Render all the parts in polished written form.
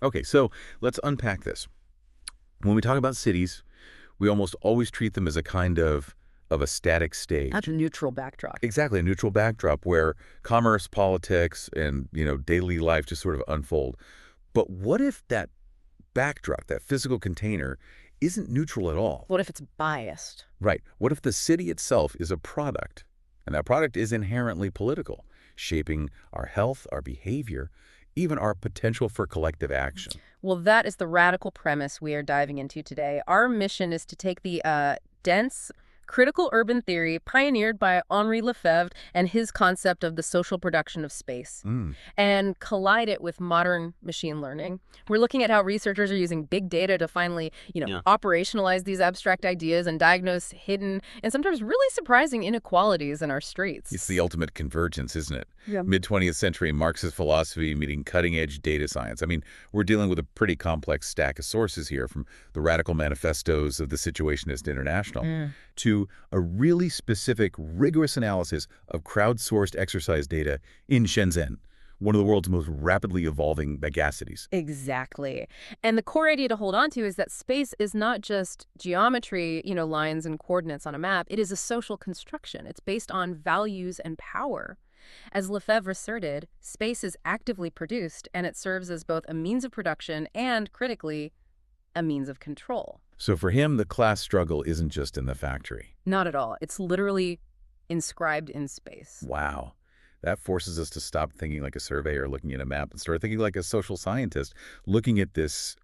Okay, so let's unpack this. When we talk about cities, we almost always treat them as a kind of a static That's a stage. neutral backdrop. Exactly, a neutral backdrop where commerce, politics, and daily life just sort of unfold. But what if that backdrop, that physical container, isn't neutral at all? What if it's biased? Right. What if the city itself is a product, and that product is inherently political, shaping our health, our behavior, even our potential for collective action? Well, that is the radical premise we are diving into today. Our mission is to take the dense, critical urban theory pioneered by Henri Lefebvre and his concept of the social production of space Mm. and collide it with modern machine learning. We're looking at how researchers are using big data to finally, Yeah. operationalize these abstract ideas and diagnose hidden and sometimes really surprising inequalities in our It's streets. the ultimate convergence, isn't it? Yeah. Mid-20th century Marxist philosophy meeting cutting-edge data science. I mean, we're dealing with a pretty complex stack of sources here, from the radical manifestos of the Situationist International Mm. to a really specific, rigorous analysis of crowdsourced exercise data in Shenzhen, one of the world's most rapidly evolving megacities. Exactly. And the core idea to hold on to is that space is not just geometry, lines and coordinates on a map. It is a social construction. It's based on values and power. As Lefebvre asserted, space is actively produced, and it serves as both a means of production and, critically, a means of control. So for him, the class struggle isn't just in the factory. Not at all. It's literally inscribed in space. Wow. That forces us to stop thinking like a surveyor looking at a map and start thinking like a social scientist looking at this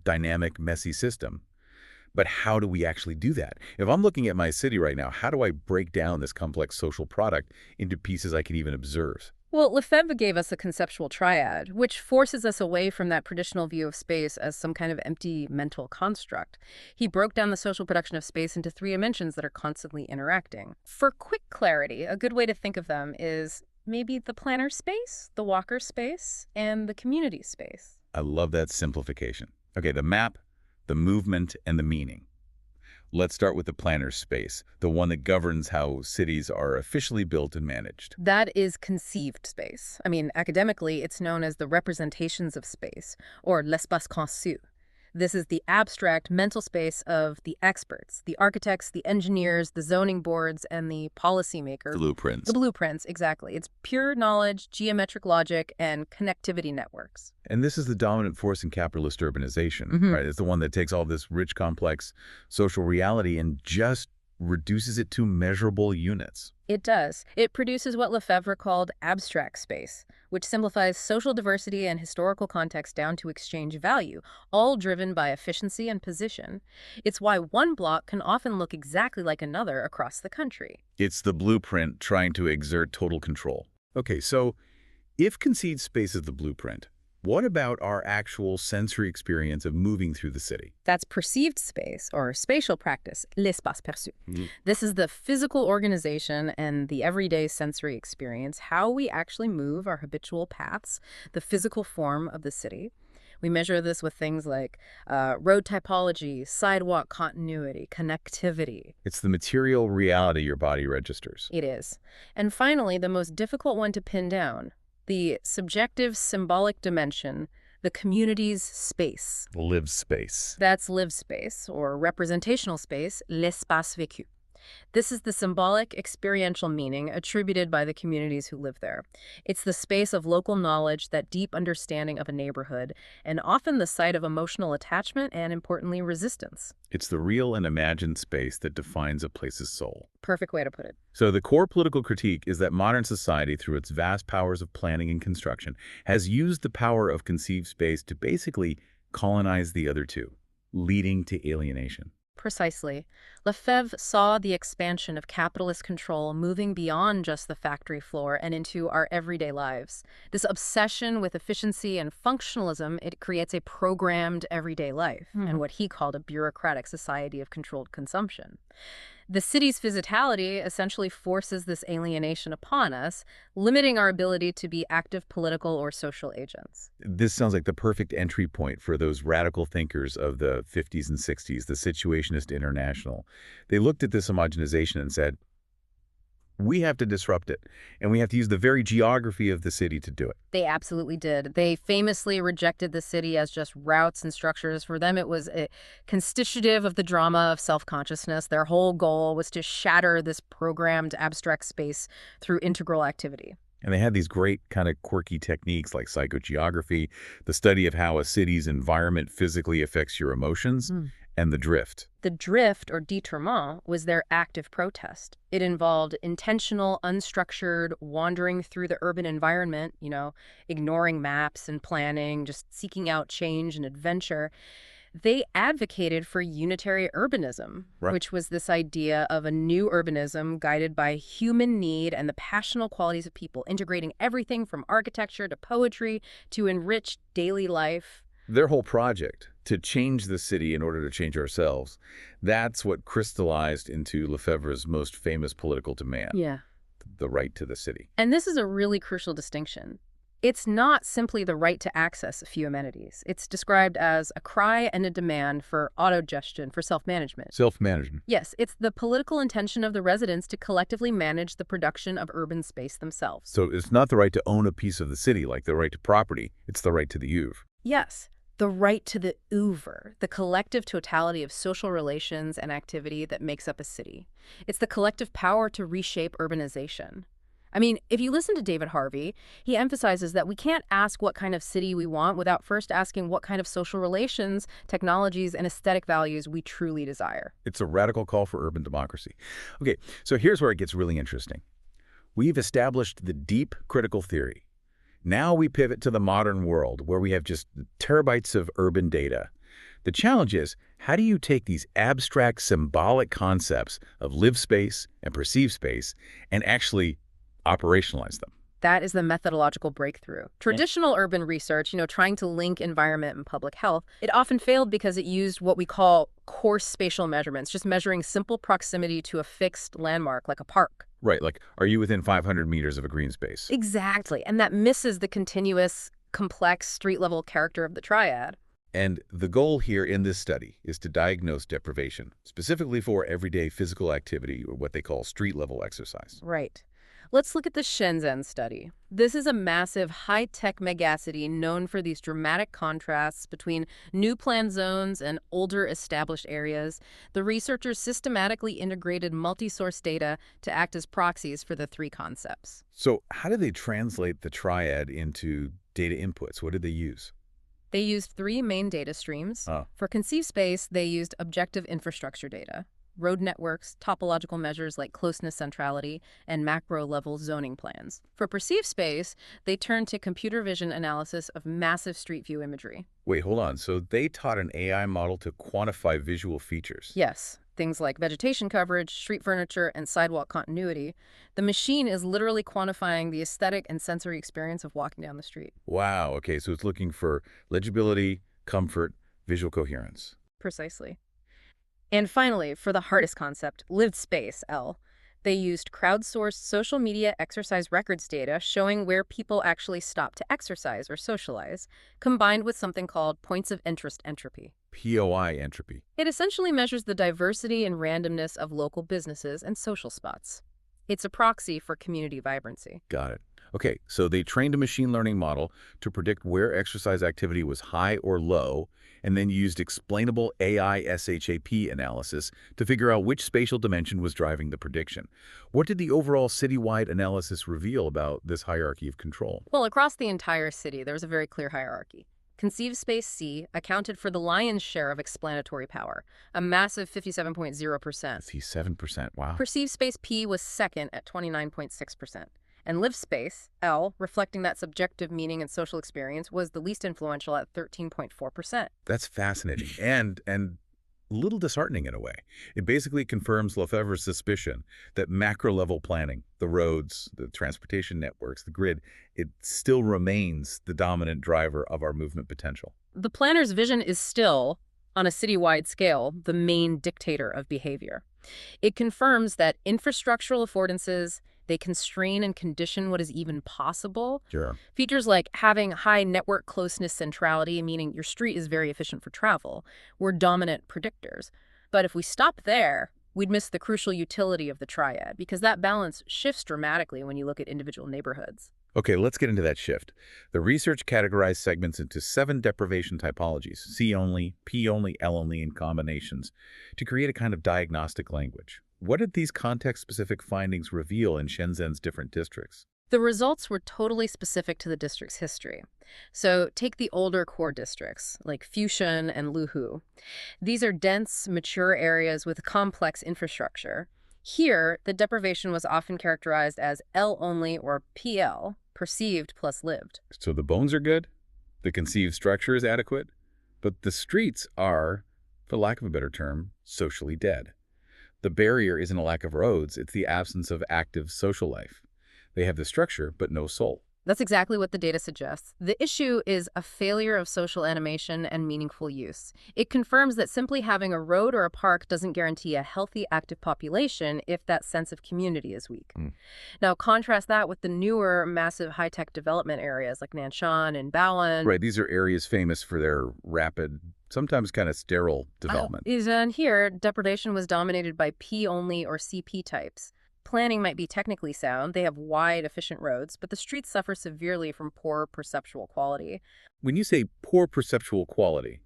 dynamic, messy system. But how do we actually do that? If I'm looking at my city right now, how do I break down this complex social product into pieces I can even observe? Well, Lefebvre gave us a conceptual triad, which forces us away from that traditional view of space as some kind of empty mental construct. He broke down the social production of space into three dimensions that are constantly interacting. For quick clarity, a good way to think of them is maybe the planner space, the walker space, and the community space. I love that simplification. Okay, the map, the movement, and the meaning. Let's start with the planner's space, the one that governs how cities are officially built and managed. That is conceived space. I mean, academically, it's known as the representations of space, or l'espace conçu. This is the abstract mental space of the experts, the architects, the engineers, the zoning boards, and the policymakers. Blueprints. The blueprints, exactly. It's pure knowledge, geometric logic, and connectivity networks. And this is the dominant force in capitalist urbanization, Mhm. right? It's the one that takes all this rich, complex social reality and just reduces it to measurable units. It does. It produces what Lefebvre called abstract space, which simplifies social diversity and historical context down to exchange value, all driven by efficiency and position. It's why one block can often look exactly like another across the country. It's the blueprint trying to exert total control. Okay, so if conceived space is the blueprint, what about our actual sensory experience of moving through the city? That's perceived space, or spatial practice, l'espace perçu. Mhm. This is the physical organization and the everyday sensory experience, how we actually move our habitual paths, the physical form of the city. We measure this with things like road typology, sidewalk continuity, connectivity. It's the material reality your body registers. It is. And finally, the most difficult one to pin down, the subjective symbolic dimension, the community's space. Live space. That's lived space, or representational space, l'espace vécu. This is the symbolic, experiential meaning attributed by the communities who live there. It's the space of local knowledge, that deep understanding of a neighborhood, and often the site of emotional attachment and, importantly, resistance. It's the real and imagined space that defines a place's soul. Perfect way to put it. So the core political critique is that modern society, through its vast powers of planning and construction, has used the power of conceived space to basically colonize the other two, leading to alienation. Precisely. Lefebvre saw the expansion of capitalist control moving beyond just the factory floor and into our everyday lives. This obsession with efficiency and functionalism, it creates a programmed everyday life and what he called a bureaucratic society of controlled consumption. The city's physicality essentially forces this alienation upon us, limiting our ability to be active political or social agents. This sounds like the perfect entry point for those radical thinkers of the 50s and 60s, the Situationist International. They looked at this homogenization and said, We have to disrupt it, and we have to use the very geography of the city to do it. They absolutely did. They famously rejected the city as just routes and structures. For them, it was a constitutive of the drama of self-consciousness. Their whole goal was to shatter this programmed abstract space through integral activity. And they had these great kind of quirky techniques like psychogeography, the study of how a city's environment physically affects your emotions, and the drift. The drift, or détournement, was their active protest. It involved intentional, unstructured wandering through the urban environment, ignoring maps and planning, just seeking out change and adventure. They advocated for unitary urbanism, Right. which was this idea of a new urbanism guided by human need and the passional qualities of people, integrating everything from architecture to poetry to enrich daily life. Their whole project to change the city in order to change ourselves, that's what crystallized into Lefebvre's most famous political demand, Yeah. the right to the city. And this is a really crucial distinction. It's not simply the right to access a few amenities. It's described as a cry and a demand for autogestion, for self-management. Self-management. Yes, it's the political intention of the residents to collectively manage the production of urban space themselves. So it's not the right to own a piece of the city like the right to property. It's the right to the oeuvre. Yes, the right to the oeuvre, the collective totality of social relations and activity that makes up a city. It's the collective power to reshape urbanization. I mean, if you listen to David Harvey, he emphasizes that we can't ask what kind of city we want without first asking what kind of social relations, technologies, and aesthetic values we truly desire. It's a radical call for urban democracy. Okay, so here's where it gets really interesting. We've established the deep critical theory. Now we pivot to the modern world where we have just terabytes of urban data. The challenge is, how do you take these abstract symbolic concepts of lived space and perceived space and actually operationalize them? That is the methodological breakthrough. Traditional urban research, trying to link environment and public health, it often failed because it used what we call coarse spatial measurements, just measuring simple proximity to a fixed landmark like a park. Right, like, are you within 500 meters of a green space? Exactly, and that misses the continuous, complex, street-level character of the triad. And the goal here in this study is to diagnose deprivation, specifically for everyday physical activity or what they call street-level exercise. Right. Let's look at the Shenzhen study. This is a massive, high-tech megacity known for these dramatic contrasts between new planned zones and older established areas. The researchers systematically integrated multi-source data to act as proxies for the three concepts. So how do they translate the triad into data inputs? What did they use? They used three main data streams. Oh. For conceived space, they used objective infrastructure data, road networks, topological measures like closeness centrality, and macro-level zoning plans. For perceived space, they turned to computer vision analysis of massive street view imagery. Wait, hold on. So they taught an AI model to quantify visual features. Yes, things like vegetation coverage, street furniture, and sidewalk continuity. The machine is literally quantifying the aesthetic and sensory experience of walking down the street. Wow, okay, so it's looking for legibility, comfort, visual coherence. Precisely. And finally, for the hardest concept, lived space, L, they used crowdsourced social media exercise records data showing where people actually stop to exercise or socialize, combined with something called points of interest entropy. POI entropy. It essentially measures the diversity and randomness of local businesses and social spots. It's a proxy for community vibrancy. Got it. Okay, so they trained a machine learning model to predict where exercise activity was high or low, and then used explainable AI SHAP analysis to figure out which spatial dimension was driving the prediction. What did the overall citywide analysis reveal about this hierarchy of control? Well, across the entire city, there was a very clear hierarchy. Conceived space C accounted for the lion's share of explanatory power, a massive 57.0%. See, 7%. Wow. Perceived space P was second at 29.6%. And lived space, L, reflecting that subjective meaning and social experience, was the least influential at 13.4%. That's fascinating and a little disheartening in a way. It basically confirms Lefebvre's suspicion that macro-level planning, the roads, the transportation networks, the grid, it still remains the dominant driver of our movement potential. The planner's vision is still, on a citywide scale, the main dictator of behavior. It confirms that infrastructural affordances, they constrain and condition what is even possible. Sure. Features like having high network closeness centrality, meaning your street is very efficient for travel, were dominant predictors. But if we stop there, We'd miss the crucial utility of the triad, because that balance shifts dramatically when you look at individual neighborhoods. Okay, let's get into that shift. The research categorized segments into 7 deprivation typologies, C only, P only, L only, and combinations, to create a kind of diagnostic language. What did these context-specific findings reveal in Shenzhen's different districts? The results were totally specific to the district's history. So take the older core districts, like Fushun and Luhu. These are dense, mature areas with complex infrastructure. Here, the deprivation was often characterized as L only or PL, perceived plus lived. So the bones are good, the conceived structure is adequate, but the streets are, for lack of a better term, socially dead. The barrier isn't a lack of roads, it's the absence of active social life. They have the structure, but no soul. That's exactly what the data suggests. The issue is a failure of social animation and meaningful use. It confirms that simply having a road or a park doesn't guarantee a healthy, active population if that sense of community is weak. Mm. Now, contrast that with the newer, massive high-tech development areas like Nanshan and Baoan. Right, these are areas famous for their rapid, sometimes kind of sterile development. And here, depredation was dominated by P-only or CP types. Planning might be technically sound, they have wide, efficient roads, but the streets suffer severely from poor perceptual quality. When you say poor perceptual quality,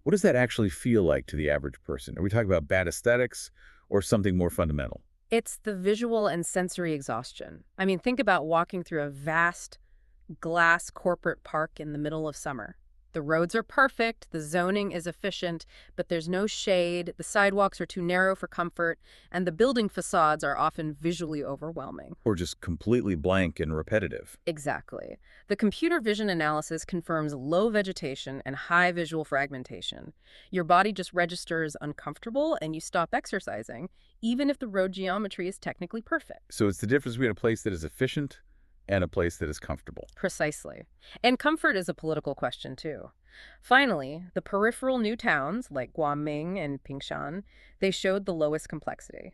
what does that actually feel like to the average person? Are we talking about bad aesthetics or something more fundamental? It's the visual and sensory exhaustion. I mean, think about walking through a vast glass corporate park in the middle of summer. The roads are perfect, the zoning is efficient, but there's no shade, the sidewalks are too narrow for comfort, and the building facades are often visually overwhelming. Or just completely blank and repetitive? Exactly. The computer vision analysis confirms low vegetation and high visual fragmentation. Your body just registers uncomfortable and you stop exercising, even if the road geometry is technically perfect. So it's the difference between a place that is efficient and a place that is comfortable. Precisely. And comfort is a political question, too. Finally, the peripheral new towns, like Guangming and Pingshan, they showed the lowest complexity.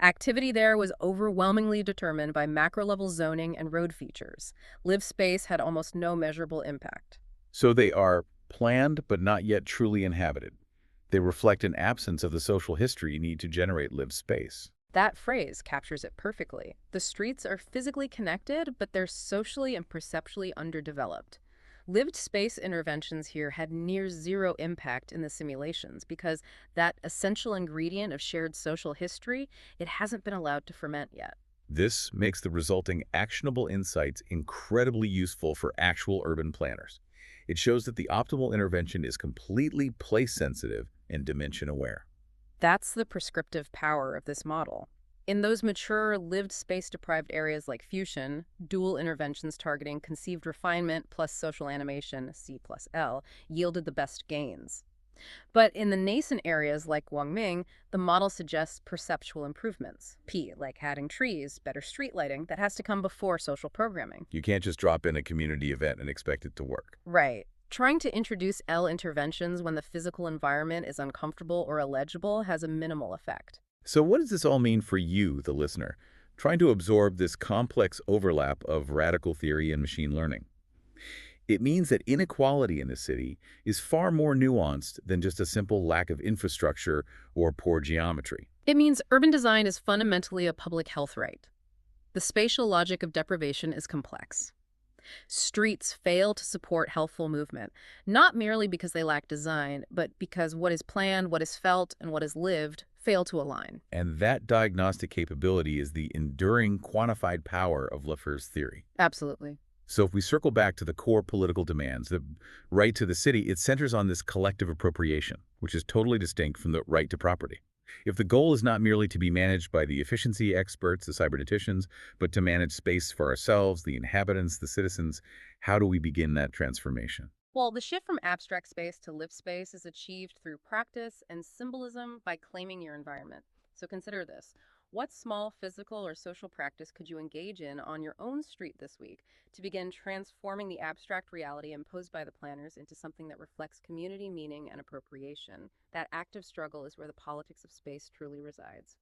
Activity there was overwhelmingly determined by macro-level zoning and road features. Live space had almost no measurable impact. So they are planned but not yet truly inhabited. They reflect an absence of the social history you need to generate lived space. That phrase captures it perfectly. The streets are physically connected, but they're socially and perceptually underdeveloped. Lived space interventions here had near zero impact in the simulations because that essential ingredient of shared social history, it hasn't been allowed to ferment yet. This makes the resulting actionable insights incredibly useful for actual urban planners. It shows that the optimal intervention is completely place-sensitive and dimension-aware. That's the prescriptive power of this model. In those mature, lived space-deprived areas like Fusion, dual interventions targeting conceived refinement plus social animation, C plus L, yielded the best gains. But in the nascent areas like Guangming, the model suggests perceptual improvements. P, like adding trees, better street lighting, that has to come before social programming. You can't just drop in a community event and expect it to work. Right. Trying to introduce L interventions when the physical environment is uncomfortable or illegible has a minimal effect. So what does this all mean for you, the listener, trying to absorb this complex overlap of radical theory and machine learning? It means that inequality in the city is far more nuanced than just a simple lack of infrastructure or poor geometry. It means urban design is fundamentally a public health right. The spatial logic of deprivation is complex. Streets fail to support healthful movement, not merely because they lack design, but because what is planned, what is felt, and what is lived fail to align. And that diagnostic capability is the enduring quantified power of Lefebvre's theory. Absolutely. So if we circle back to the core political demands, the right to the city, it centers on this collective appropriation, which is totally distinct from the right to property. If the goal is not merely to be managed by the efficiency experts, the cyberneticians, but to manage space for ourselves, the inhabitants, the citizens, how do we begin that transformation? Well, the shift from abstract space to lived space is achieved through practice and symbolism by claiming your environment. So consider this. What small physical or social practice could you engage in on your own street this week to begin transforming the abstract reality imposed by the planners into something that reflects community meaning and appropriation? That active struggle is where the politics of space truly resides.